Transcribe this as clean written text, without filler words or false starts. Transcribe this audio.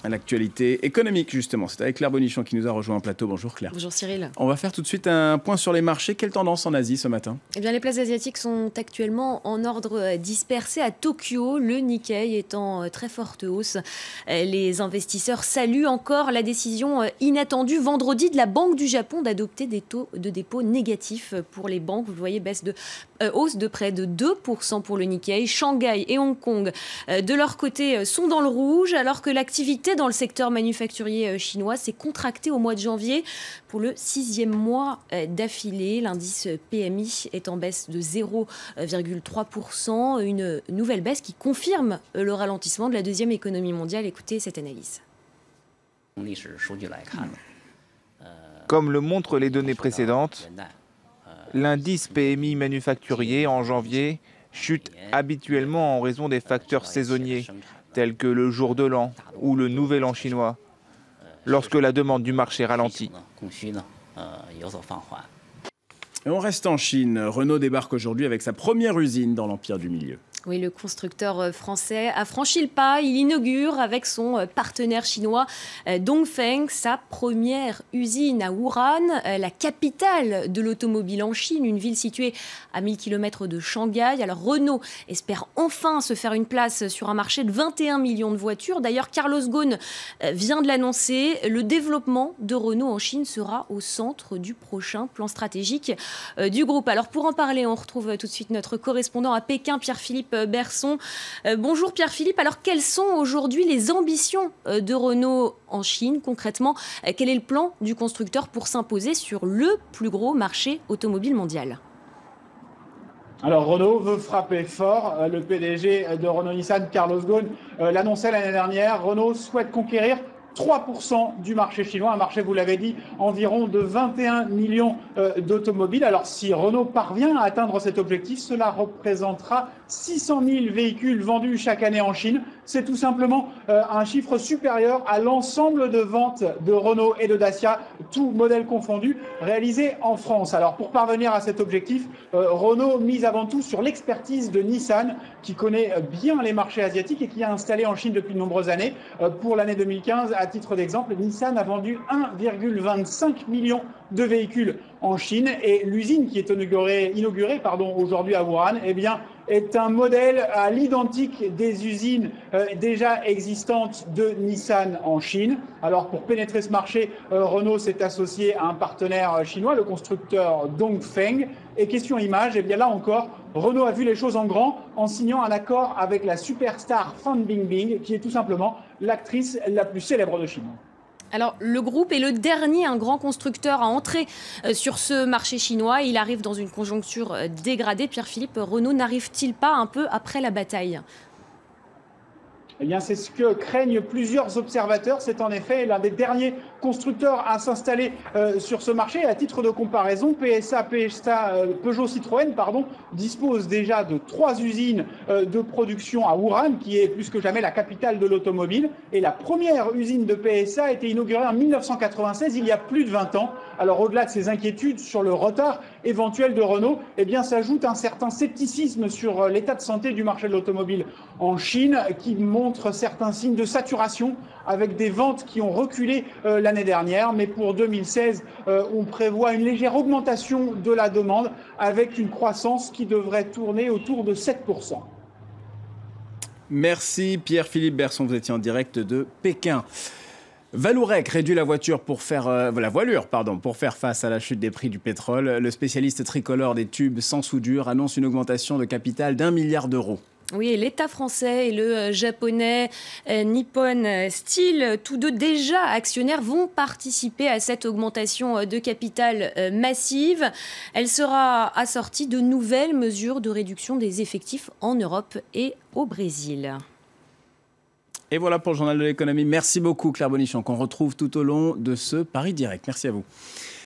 L'actualité économique, justement. C'est avec Claire Bonichon qui nous a rejoint en plateau. Bonjour Claire. Bonjour Cyril. On va faire tout de suite un point sur les marchés. Quelle tendance en Asie ce matin ? Eh bien, les places asiatiques sont actuellement en ordre dispersé. À Tokyo, le Nikkei est en très forte hausse. Les investisseurs saluent encore la décision inattendue vendredi de la Banque du Japon d'adopter des taux de dépôt négatifs pour les banques. Vous voyez, hausse de près de 2% pour le Nikkei. Shanghai et Hong Kong, de leur côté, sont dans le rouge, alors que l'activité dans le secteur manufacturier chinois s'est contractée au mois de janvier pour le 6e mois d'affilée. L'indice PMI est en baisse de 0,3%, une nouvelle baisse qui confirme le ralentissement de la deuxième économie mondiale. Écoutez cette analyse. Comme le montrent les données précédentes, l'indice PMI manufacturier en janvier chute habituellement en raison des facteurs saisonniers, tels que le jour de l'an ou le nouvel an chinois, lorsque la demande du marché ralentit. Et on reste en Chine. Renault débarque aujourd'hui avec sa première usine dans l'Empire du Milieu. Oui, le constructeur français a franchi le pas. Il inaugure avec son partenaire chinois Dongfeng sa première usine à Wuhan, la capitale de l'automobile en Chine, une ville située à 1000 km de Shanghai. Alors Renault espère enfin se faire une place sur un marché de 21 millions de voitures. D'ailleurs, Carlos Ghosn vient de l'annoncer. Le développement de Renault en Chine sera au centre du prochain plan stratégique du groupe. Alors pour en parler, on retrouve tout de suite notre correspondant à Pékin, Pierre-Philippe Berson. Bonjour Pierre-Philippe. Alors quelles sont aujourd'hui les ambitions de Renault en Chine concrètement? Quel est le plan du constructeur pour s'imposer sur le plus gros marché automobile mondial? Alors Renault veut frapper fort. Le PDG de Renault-Nissan, Carlos Ghosn, l'annonçait l'année dernière. Renault souhaite conquérir 3% du marché chinois, un marché, vous l'avez dit, environ de 21 millions d'automobiles. Alors si Renault parvient à atteindre cet objectif, cela représentera 600 000 véhicules vendus chaque année en Chine. C'est tout simplement un chiffre supérieur à l'ensemble de ventes de Renault et de Dacia, tous modèles confondus, réalisés en France. Alors pour parvenir à cet objectif, Renault mise avant tout sur l'expertise de Nissan, qui connaît bien les marchés asiatiques et qui a installé en Chine depuis de nombreuses années. Pour l'année 2015, à titre d'exemple, Nissan a vendu 1,25 million de véhicules en Chine et l'usine qui est inaugurée aujourd'hui à Wuhan, eh bien, est un modèle à l'identique des usines déjà existantes de Nissan en Chine. Alors pour pénétrer ce marché, Renault s'est associé à un partenaire chinois, le constructeur Dongfeng. Et question image, eh bien là encore, Renault a vu les choses en grand en signant un accord avec la superstar Fan Bingbing, qui est tout simplement l'actrice la plus célèbre de Chine. Alors, le groupe est le dernier, un grand constructeur à entrer sur ce marché chinois. Il arrive dans une conjoncture dégradée. Pierre-Philippe, Renault n'arrive-t-il pas un peu après la bataille ? Eh bien, c'est ce que craignent plusieurs observateurs. C'est en effet l'un des derniers constructeurs à s'installer sur ce marché. À titre de comparaison, Peugeot Citroën dispose déjà de 3 usines de production à Wuhan, qui est plus que jamais la capitale de l'automobile. Et la première usine de PSA a été inaugurée en 1996, il y a plus de 20 ans. Alors, au-delà de ces inquiétudes sur le retard éventuel de Renault, eh bien, s'ajoute un certain scepticisme sur l'état de santé du marché de l'automobile en Chine, qui montre certains signes de saturation avec des ventes qui ont reculé l'année dernière. Mais pour 2016, on prévoit une légère augmentation de la demande avec une croissance qui devrait tourner autour de 7%. Merci Pierre-Philippe Berson, vous étiez en direct de Pékin. Vallourec réduit la voilure pour faire face à la chute des prix du pétrole. Le spécialiste tricolore des tubes sans soudure annonce une augmentation de capital d'1 milliard d'euros. Oui, et l'État français et le japonais Nippon Steel, tous deux déjà actionnaires, vont participer à cette augmentation de capital massive. Elle sera assortie de nouvelles mesures de réduction des effectifs en Europe et au Brésil. Et voilà pour le journal de l'économie. Merci beaucoup Claire Bonichon, qu'on retrouve tout au long de ce Paris Direct. Merci à vous.